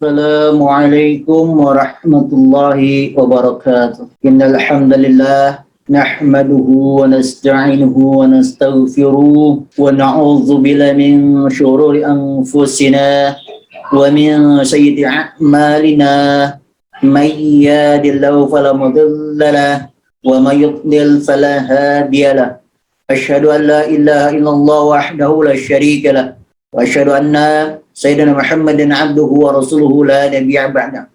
Assalamualaikum warahmatullahi wabarakatuh. Innal hamdalillah nahmaduhu wa nasta'inuhu wa nastaghfiruh wa na'udzu billahi min shururi anfusina wa min sayyiati a'malina. May yahdihillahu fala mudilla lahu wa may yudlil fala hadiya lahu. Asyhadu an la ilaha illallah wahdahu la syarika lahu wa asyhadu anna Sayyidina Muhammadin abduhu wa rasuluhu la nabiyya ba'da.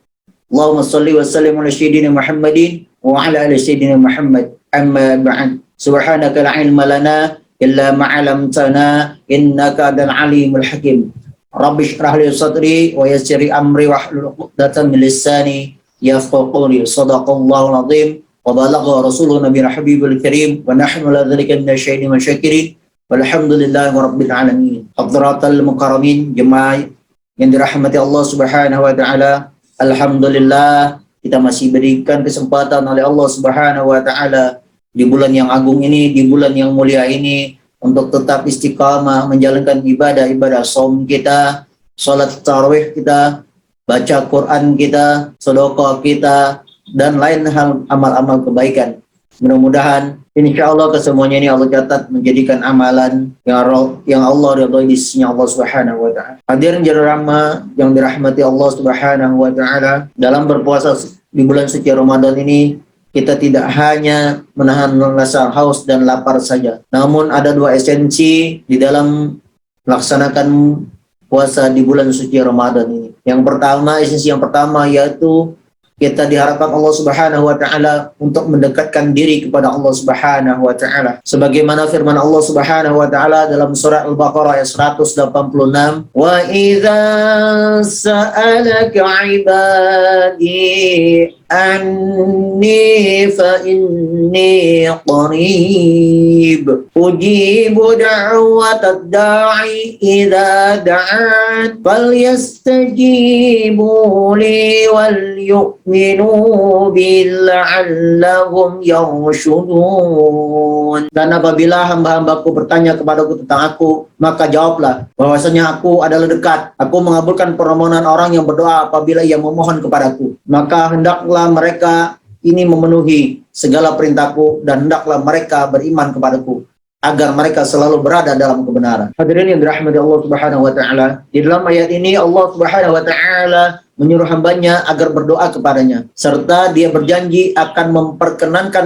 Allahumma salli wa sallim ala Sayyidina Muhammadin wa ala ali Sayyidina Muhammad. Amma ba'd. Subhanaka la ilma lana illa ma 'allamtana innaka antal alimul hakim. Rabbi shrah li sadri wa yassir li amri wahlul 'uqdatam min lisani yafqahu qawli. Shadaqallahul azim wa balagha rasuluna nabiyil habibul karim wa nahnu la dzalika minasyaitonir masyakirin. Walhamdulillahi rabbil alamin. Hadratal mukarramin, jemaah yang dirahmati Allah Subhanahu wa taala. Alhamdulillah kita masih berikan kesempatan oleh Allah Subhanahu wa taala di bulan yang agung ini, di bulan yang mulia ini untuk tetap istiqamah menjalankan ibadah-ibadah saum kita, salat tarawih kita, baca Quran kita, sedekah kita, dan lain hal amal-amal kebaikan. Mudah-mudahan insyaallah kesemuanya ini Allah catat menjadikan amalan yang Allah ridhoi di sisinya Allah Subhanahu wa taala. Hadirin jemaah yang dirahmati Allah Subhanahu wa taala, dalam berpuasa di bulan suci Ramadan ini kita tidak hanya menahan rasa haus dan lapar saja, namun ada dua esensi di dalam melaksanakan puasa di bulan suci Ramadan ini. Esensi yang pertama yaitu kita diharapkan Allah Subhanahu wa taala untuk mendekatkan diri kepada Allah Subhanahu wa taala. Sebagaimana firman Allah Subhanahu wa taala dalam surah Al-Baqarah ayat 186, "Wa idza sa'alaka 'ibadi anni fa inni qarib ujibu da'watad da'i idza da'an falyastajibu li wal yu'minu billa'allahum yarshudun." Dan apabila hamba-hambaku bertanya kepadaku tentang aku, maka jawablah bahwasanya aku adalah dekat. Aku mengabulkan permohonan orang yang berdoa apabila ia memohon kepadaku. Maka hendaklah mereka ini memenuhi segala perintahku dan hendaklah mereka beriman kepadaku agar mereka selalu berada dalam kebenaran. Hadirin yang dirahmati Allah Subhanahu wa taala, di dalam ayat ini Allah Subhanahu wa taala menyuruh hambanya agar berdoa kepadanya, serta dia berjanji akan memperkenankan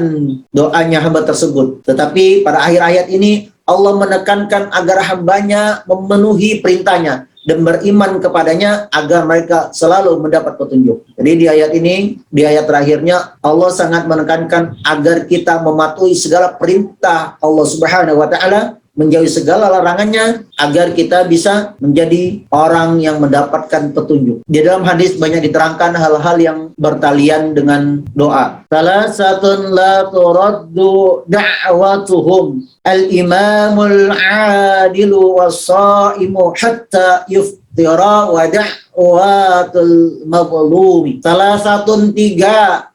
doanya hamba tersebut. Tetapi pada akhir ayat ini Allah menekankan agar hambanya memenuhi perintahnya dan beriman kepadanya agar mereka selalu mendapat petunjuk. Jadi di ayat ini, di ayat terakhirnya Allah sangat menekankan agar kita mematuhi segala perintah Allah Subhanahu wa taala, menjauhi segala larangannya agar kita bisa menjadi orang yang mendapatkan petunjuk. Di dalam hadis banyak diterangkan hal-hal yang bertalian dengan doa. Salah satu la turaddu da'watuhum al-imamul adilu was-saimu hatta yuftira wa da'watul mazlumi. Salah satu tiga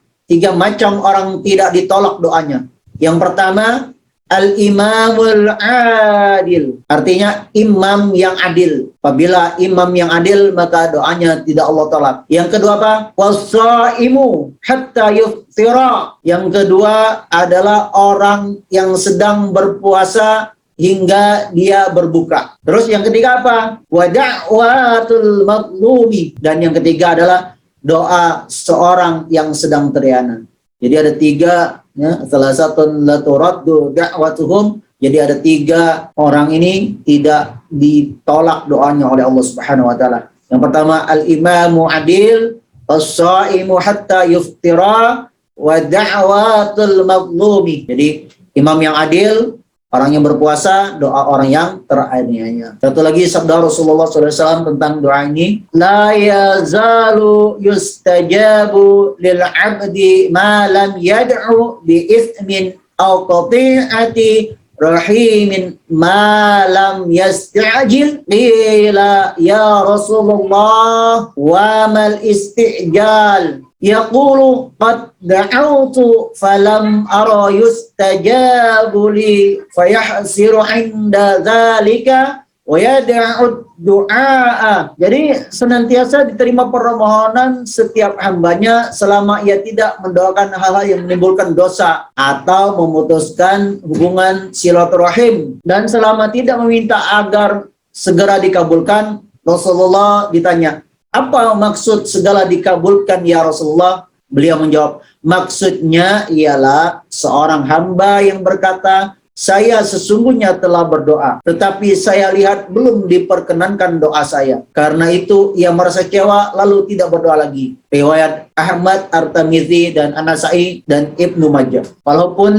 macam orang tidak ditolak doanya. Yang pertama, al-imamul adil, artinya imam yang adil. Apabila imam yang adil, maka doanya tidak Allah tolak. Yang kedua apa? Was-saimu hatta yuftira. Yang kedua adalah orang yang sedang berpuasa hingga dia berbuka. Terus yang ketiga apa? Wa da'watul mazlumi. Dan yang ketiga adalah doa seorang yang sedang teriana. Jadi ada tiga, ya, salah satu la turaddu da'watuhum. Jadi ada tiga orang ini tidak ditolak doanya oleh Allah Subhanahu wa taala. Yang pertama al-imamu adil, as-saimu hatta yuftira, wa da'watul mazlumi. Jadi imam yang adil, orang yang berpuasa, doa orang yang teraniaya. Satu lagi sabda Rasulullah SAW tentang doa ini, la yazalu yustajabu lil abdi ma lam yad'u bi ithmin aw qati'ati rahimin ma lam yasta'jil. Qila ya Rasulullah wa mal istijal? Yaqulu qad da'awtu falam ara yustajabu li fayahsiru 'inda dzalika wa yad'ud du'a. Jadi senantiasa diterima permohonan setiap hambanya selama ia tidak mendoakan hal-hal yang menimbulkan dosa atau memutuskan hubungan silaturahim, dan selama tidak meminta agar segera dikabulkan. Rasulullah ditanya, apa maksud segala dikabulkan ya Rasulullah? Beliau menjawab, maksudnya ialah seorang hamba yang berkata, saya sesungguhnya telah berdoa, tetapi saya lihat belum diperkenankan doa saya. Karena itu ia merasa kecewa lalu tidak berdoa lagi. Riwayat Ahmad, At-Tirmidzi, dan An-Nasa'i, dan Ibnu Majah. Walaupun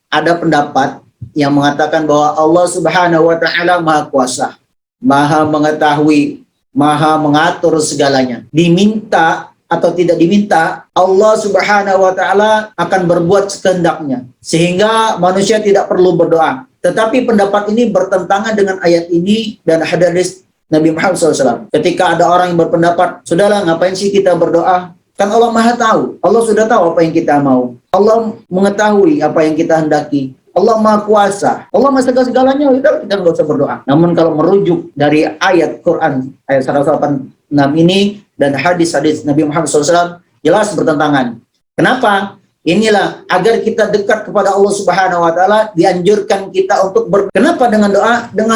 ada pendapat yang mengatakan bahwa Allah Subhanahu wa Ta'ala Maha Kuasa, Maha mengetahui, Maha mengatur segalanya. Diminta atau tidak diminta, Allah Subhanahu wa Ta'ala akan berbuat sekehendaknya, sehingga manusia tidak perlu berdoa. Tetapi pendapat ini bertentangan dengan ayat ini dan hadis Nabi Muhammad SAW. Ketika ada orang yang berpendapat, sudahlah ngapain sih kita berdoa? Kan Allah Maha tahu, Allah sudah tahu apa yang kita mau, Allah mengetahui apa yang kita hendaki, Allah Maha Kuasa, Allah Maha segala-segalanya, kita nggak usah berdoa. Namun kalau merujuk dari ayat Quran ayat 186 ini dan hadis-hadis Nabi Muhammad SAW, jelas bertentangan. Kenapa? Inilah agar kita dekat kepada Allah Subhanahu wa Ta'ala, dianjurkan kita untuk Kenapa dengan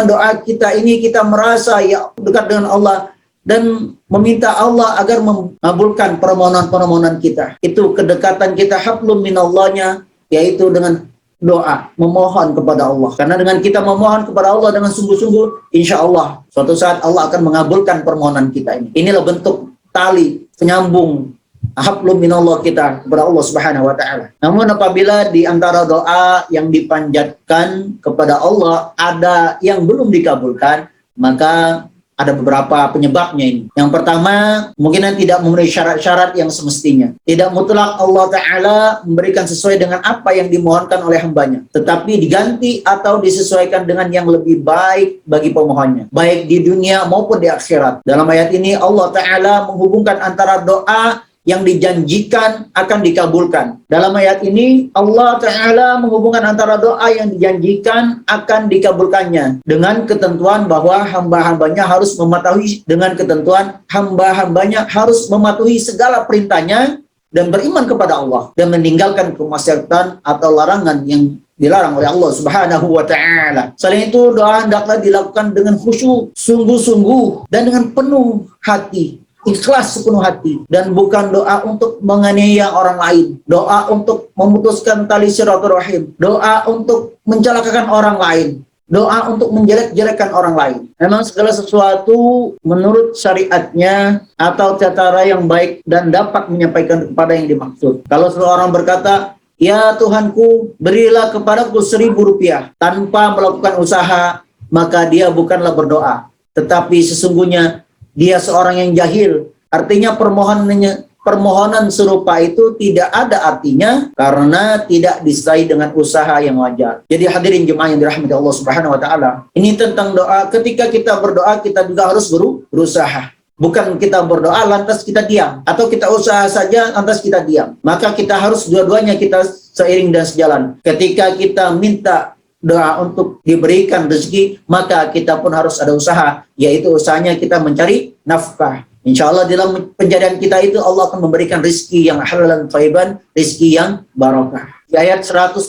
doa kita ini kita merasa ya dekat dengan Allah dan meminta Allah agar mengabulkan permohonan-permohonan kita. Itu kedekatan kita hablum minallahnya, yaitu dengan doa, memohon kepada Allah. Karena dengan kita memohon kepada Allah dengan sungguh-sungguh, insya Allah suatu saat Allah akan mengabulkan permohonan kita ini. Inilah bentuk tali penyambung hablum minallah kita kepada Allah Subhanahu wa Ta'ala. Namun apabila di antara doa yang dipanjatkan kepada Allah ada yang belum dikabulkan, maka ada beberapa penyebabnya ini. Yang pertama, kemungkinan tidak memenuhi syarat-syarat yang semestinya. Tidak mutlak Allah Ta'ala memberikan sesuai dengan apa yang dimohonkan oleh hambanya, tetapi diganti atau disesuaikan dengan yang lebih baik bagi pemohonnya, baik di dunia maupun di akhirat. Dalam ayat ini Allah Ta'ala menghubungkan antara doa yang dijanjikan akan dikabulkan. Dalam ayat ini Allah Ta'ala menghubungkan antara doa yang dijanjikan akan dikabulkannya dengan ketentuan bahwa hamba-hambanya harus mematuhi, dengan ketentuan hamba-hambanya harus mematuhi segala perintahnya dan beriman kepada Allah dan meninggalkan kemaksiatan atau larangan yang dilarang oleh Allah Subhanahu wa Ta'ala. Selain itu, doa hendaklah dilakukan dengan khusyuk, sungguh-sungguh, dan dengan penuh hati, ikhlas sepenuh hati, dan bukan doa untuk menganiaya orang lain, doa untuk memutuskan tali silaturahim, doa untuk mencelakakan orang lain, doa untuk menjelek-jelekan orang lain. Memang segala sesuatu menurut syariatnya atau cara yang baik dan dapat menyampaikan kepada yang dimaksud. Kalau seseorang berkata, ya Tuhanku, berilah kepadaku 1.000 rupiah tanpa melakukan usaha, maka dia bukanlah berdoa, tetapi sesungguhnya dia seorang yang jahil. Artinya permohonan serupa itu tidak ada artinya karena tidak disertai dengan usaha yang wajar. Jadi hadirin jemaah yang dirahmati Allah Subhanahu wa Ta'ala, ini tentang doa. Ketika kita berdoa, kita juga harus berusaha. Bukan kita berdoa lantas kita diam, atau kita usaha saja lantas kita diam. Maka kita harus dua-duanya, kita seiring dan sejalan. Ketika kita minta doa untuk diberikan rezeki, maka kita pun harus ada usaha, yaitu usahanya kita mencari nafkah. Insya Allah dalam pencarian kita itu Allah akan memberikan rezeki yang halal dan thayyiban, rezeki yang barakah. Di ayat 187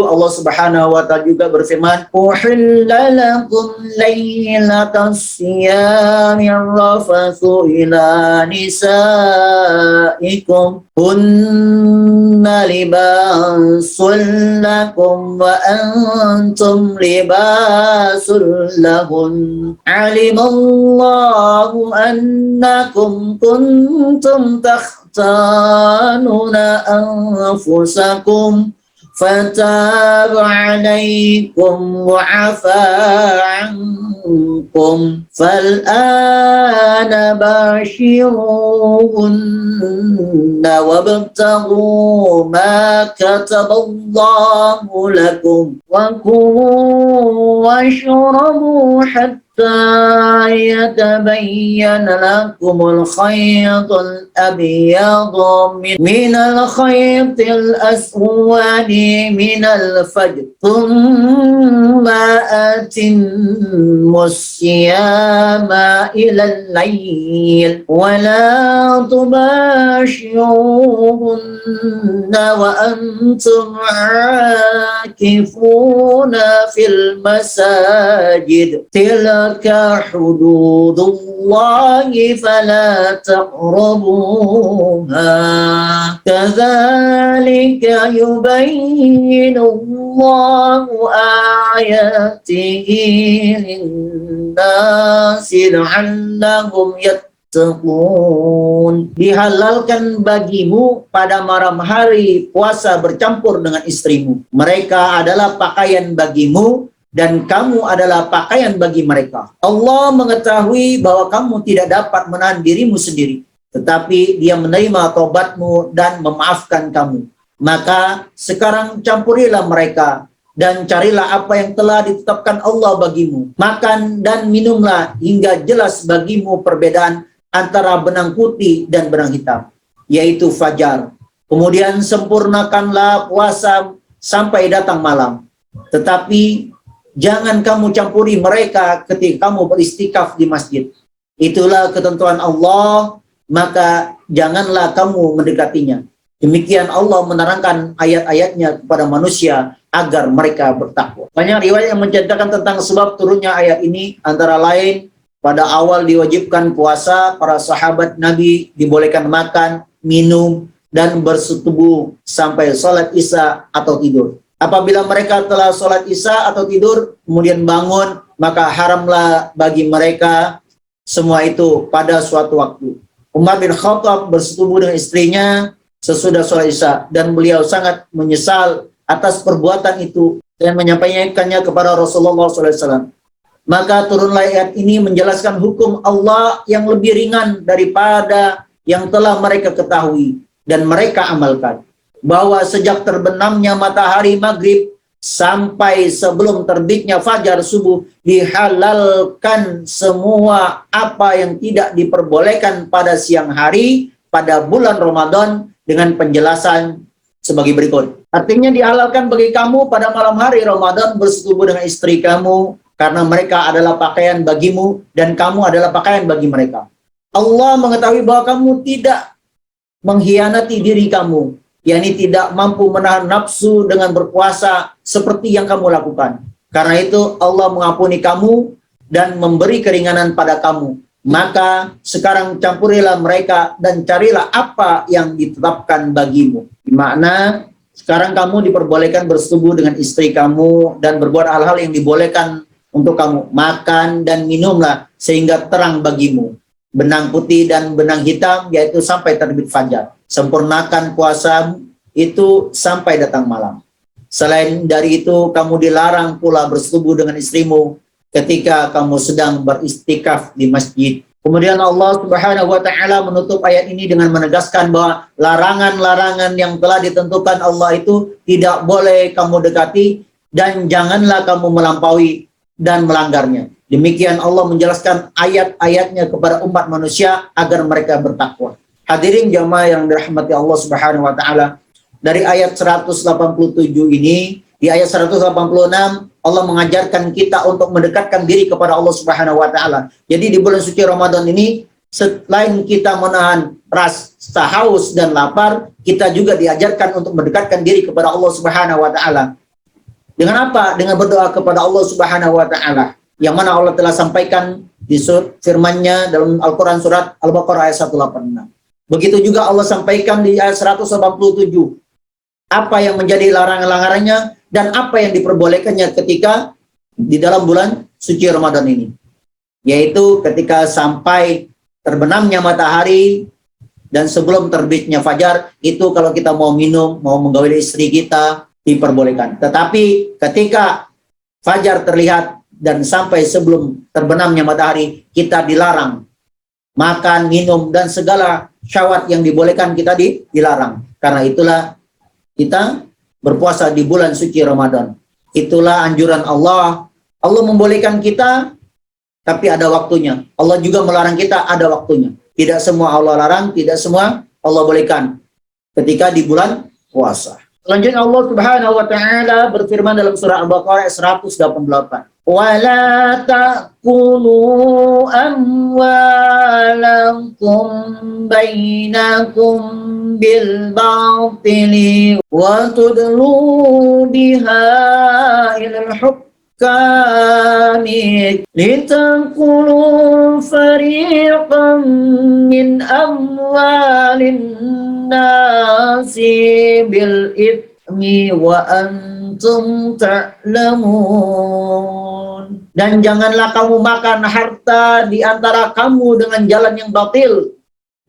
Allah Subhanahu wa Ta'ala juga berfirman, "Uhilla lakum lailatas siyamir rafathu ila nisaikum hunna libasul lakum wa antum libasul lahun. Alimallahu annakum kuntum takhtanuna anfusakum فتاب عليكم وعفى عنكم فالآن باشروهن وابتغوا ما كتب الله لكم وكلوا واشربوا حتى يتبين لكم الخيط الأبيض من الخيط الأسود من الفجر ثم أتموا الصيام إلى الليل ولا تباشرون وأنتم عاكفون في المساجد تلك حدود الله فلا تقربوها كذلك يبين الله آياته للناس لعلهم yattaqun. Dihalalkan bagimu pada malam hari puasa bercampur dengan istrimu. Mereka adalah pakaian bagimu dan kamu adalah pakaian bagi mereka. Allah mengetahui bahwa kamu tidak dapat menahan dirimu sendiri, tetapi Dia menerima taubatmu dan memaafkan kamu. Maka sekarang campurilah mereka dan carilah apa yang telah ditetapkan Allah bagimu. Makan dan minumlah hingga jelas bagimu perbedaan antara benang putih dan benang hitam, yaitu fajar. Kemudian sempurnakanlah puasa sampai datang malam. Tetapi jangan kamu campuri mereka ketika kamu beristikaf di masjid. Itulah ketentuan Allah, maka janganlah kamu mendekatinya. Demikian Allah menerangkan ayat-ayatnya kepada manusia agar mereka bertakwa. Banyak riwayat yang menceritakan tentang sebab turunnya ayat ini, antara lain pada awal diwajibkan puasa, para sahabat Nabi dibolehkan makan, minum, dan bersetubuh sampai sholat isya atau tidur. Apabila mereka telah sholat isya atau tidur, kemudian bangun, maka haramlah bagi mereka semua itu pada suatu waktu. Umar bin Khattab bersetubuh dengan istrinya sesudah sholat isya, dan beliau sangat menyesal atas perbuatan itu dan menyampaikannya kepada Rasulullah SAW. Maka turunlah ayat ini menjelaskan hukum Allah yang lebih ringan daripada yang telah mereka ketahui dan mereka amalkan, bahwa sejak terbenamnya matahari maghrib sampai sebelum terbitnya fajar subuh dihalalkan semua apa yang tidak diperbolehkan pada siang hari pada bulan Ramadan, dengan penjelasan sebagai berikut. Artinya dihalalkan bagi kamu pada malam hari Ramadan bersetubuh dengan istri kamu, karena mereka adalah pakaian bagimu dan kamu adalah pakaian bagi mereka. Allah mengetahui bahwa kamu tidak mengkhianati diri kamu, yakni tidak mampu menahan nafsu dengan berpuasa seperti yang kamu lakukan. Karena itu Allah mengampuni kamu dan memberi keringanan pada kamu. Maka sekarang campurilah mereka dan carilah apa yang ditetapkan bagimu. Di makna sekarang kamu diperbolehkan bersetubuh dengan istri kamu dan berbuat hal-hal yang dibolehkan untuk kamu. Makan dan minumlah sehingga terang bagimu benang putih dan benang hitam, yaitu sampai terbit fajar. Sempurnakan puasa itu sampai datang malam. Selain dari itu, kamu dilarang pula bersetubuh dengan istrimu ketika kamu sedang beristikaf di masjid. Kemudian Allah Subhanahu wa taala menutup ayat ini dengan menegaskan bahwa larangan-larangan yang telah ditentukan Allah itu tidak boleh kamu dekati dan janganlah kamu melampaui dan melanggarnya. Demikian Allah menjelaskan ayat-ayatnya kepada umat manusia agar mereka bertakwa. Hadirin jamaah yang dirahmati Allah Subhanahu wa taala, dari ayat 187 ini, di ayat 186 Allah mengajarkan kita untuk mendekatkan diri kepada Allah Subhanahu wa taala. Jadi di bulan suci Ramadan ini, selain kita menahan rasa haus dan lapar, kita juga diajarkan untuk mendekatkan diri kepada Allah Subhanahu wa taala. Dengan apa? Dengan berdoa kepada Allah Subhanahu wa taala, yang mana Allah telah sampaikan di firman-Nya dalam Al-Qur'an surat Al-Baqarah ayat 186. Begitu juga Allah sampaikan di ayat 187 apa yang menjadi larangan-larangannya dan apa yang diperbolehkannya ketika di dalam bulan suci Ramadan ini, yaitu ketika sampai terbenamnya matahari dan sebelum terbitnya fajar. Itu kalau kita mau minum, mau menggauli istri kita, diperbolehkan. Tetapi ketika fajar terlihat dan sampai sebelum terbenamnya matahari, kita dilarang makan, minum, dan segala syahwat yang dibolehkan kita dilarang. Karena itulah kita berpuasa di bulan suci Ramadan. Itulah anjuran Allah. Allah membolehkan kita, tapi ada waktunya. Allah juga melarang kita, ada waktunya. Tidak semua Allah larang, tidak semua Allah bolehkan ketika di bulan puasa. Selanjutnya Allah Subhanahu wa taala berfirman dalam surah Al-Baqarah 188. Wala ta'kulu amwalakum bainakum bil batili wa tudlu biha ilal hukami litakulu fariqan min amwalin nasi bil ithmi wa antum ta'lamun. Dan janganlah kamu makan harta di antara kamu dengan jalan yang batil,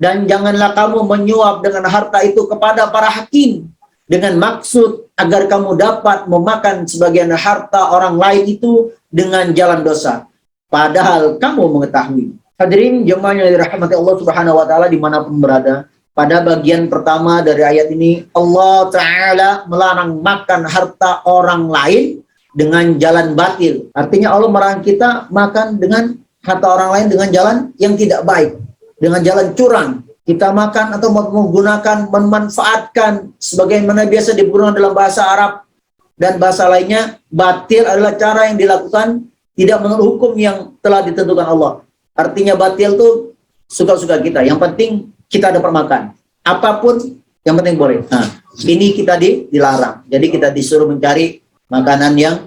dan janganlah kamu menyuap dengan harta itu kepada para hakim dengan maksud agar kamu dapat memakan sebagian harta orang lain itu dengan jalan dosa, padahal kamu mengetahui. Hadirin jemaah yang dirahmati Allah Subhanahu wa taala dimanapun berada, pada bagian pertama dari ayat ini Allah Ta'ala melarang makan harta orang lain dengan jalan batil. Artinya Allah melarang kita makan dengan harta orang lain dengan jalan yang tidak baik, dengan jalan curang. Kita makan atau menggunakan, memanfaatkan sebagaimana biasa digunakan dalam bahasa Arab dan bahasa lainnya. Batil adalah cara yang dilakukan tidak menurut hukum yang telah ditentukan Allah. Artinya batil itu suka-suka kita, yang penting kita dapat makan. Apapun yang penting boleh. Nah, ini kita dilarang. Jadi kita disuruh mencari makanan yang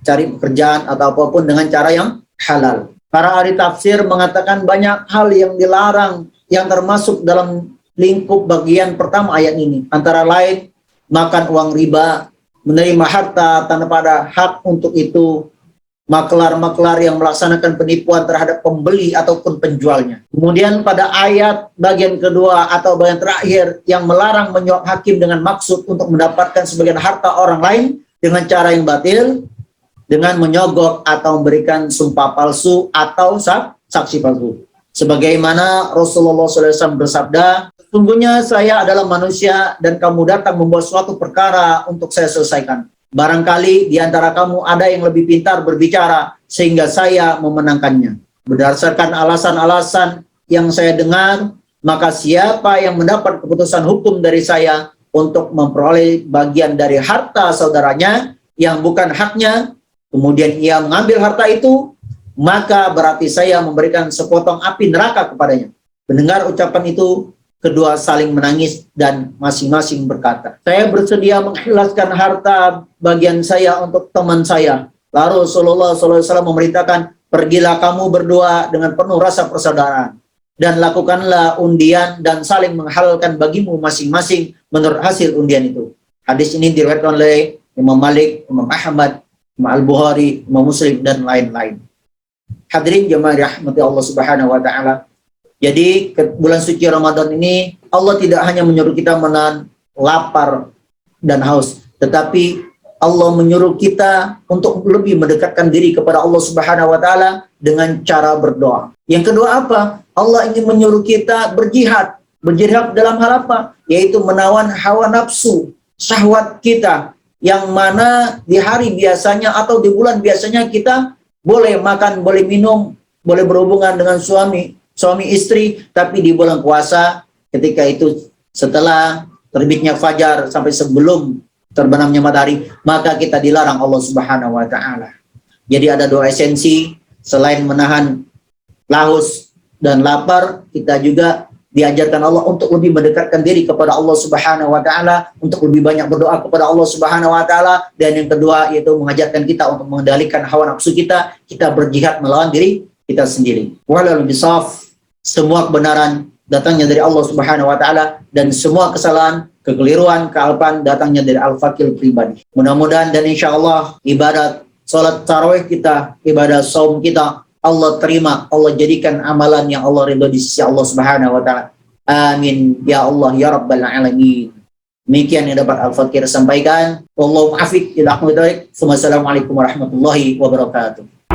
cari pekerjaan atau apapun dengan cara yang halal. Para ahli tafsir mengatakan banyak hal yang dilarang yang termasuk dalam lingkup bagian pertama ayat ini. Antara lain makan uang riba, menerima harta tanpa ada hak untuk itu, maklar-maklar yang melaksanakan penipuan terhadap pembeli ataupun penjualnya. Kemudian pada ayat bagian kedua atau bagian terakhir yang melarang menyuap hakim dengan maksud untuk mendapatkan sebagian harta orang lain dengan cara yang batil, dengan menyogok atau memberikan sumpah palsu atau saksi palsu. Sebagaimana Rasulullah SAW bersabda, sesungguhnya saya adalah manusia dan kamu datang membawa suatu perkara untuk saya selesaikan. Barangkali di antara kamu ada yang lebih pintar berbicara sehingga saya memenangkannya. Berdasarkan alasan-alasan yang saya dengar, maka siapa yang mendapat keputusan hukum dari saya untuk memperoleh bagian dari harta saudaranya yang bukan haknya, kemudian ia mengambil harta itu, maka berarti saya memberikan sepotong api neraka kepadanya. Mendengar ucapan itu, kedua saling menangis dan masing-masing berkata, saya bersedia mengikhlaskan harta bagian saya untuk teman saya. Lalu Rasulullah SAW memerintahkan, pergilah kamu berdua dengan penuh rasa persaudaraan dan lakukanlah undian dan saling menghalalkan bagimu masing-masing menurut hasil undian itu. Hadis ini diriwayatkan oleh Imam Malik, Imam Ahmad, Imam Al-Bukhari, Imam Muslim dan lain-lain. Hadirin jemaah rahmati Allah Subhanahu wa taala. Jadi bulan suci Ramadan ini Allah tidak hanya menyuruh kita menahan lapar dan haus, tetapi Allah menyuruh kita untuk lebih mendekatkan diri kepada Allah Subhanahu wa taala dengan cara berdoa. Yang kedua apa? Allah ingin menyuruh kita berjihad. Berjihad dalam hal apa? Yaitu menawan hawa nafsu, syahwat kita, yang mana di hari biasanya atau di bulan biasanya kita boleh makan, boleh minum, boleh berhubungan dengan suami istri, tapi di bulan puasa ketika itu setelah terbitnya fajar sampai sebelum terbenamnya matahari, maka kita dilarang Allah Subhanahu wa taala. Jadi ada dua esensi, selain menahan haus dan lapar, kita juga diajarkan Allah untuk lebih mendekatkan diri kepada Allah Subhanahu wa taala, untuk lebih banyak berdoa kepada Allah Subhanahu wa taala, dan yang kedua yaitu mengajarkan kita untuk mengendalikan hawa nafsu kita berjihad melawan diri kita sendiri. Walal bisaf, semua kebenaran datangnya dari Allah Subhanahu wa taala dan semua kesalahan, kekeliruan, kealpaan datangnya dari al-fakil pribadi. Mudah-mudahan dan insyaallah ibadat salat tarawih kita, ibadah saum kita Allah terima, Allah jadikan amalan yang Allah ridho di sisi Allah Subhanahu wa taala. Amin ya Allah ya rabbal alamin. Demikian yang dapat Al-Fakir sampaikan. Wallahu muwaffiq ila aqwamit thoriq. Wassalamualaikum warahmatullahi wabarakatuh.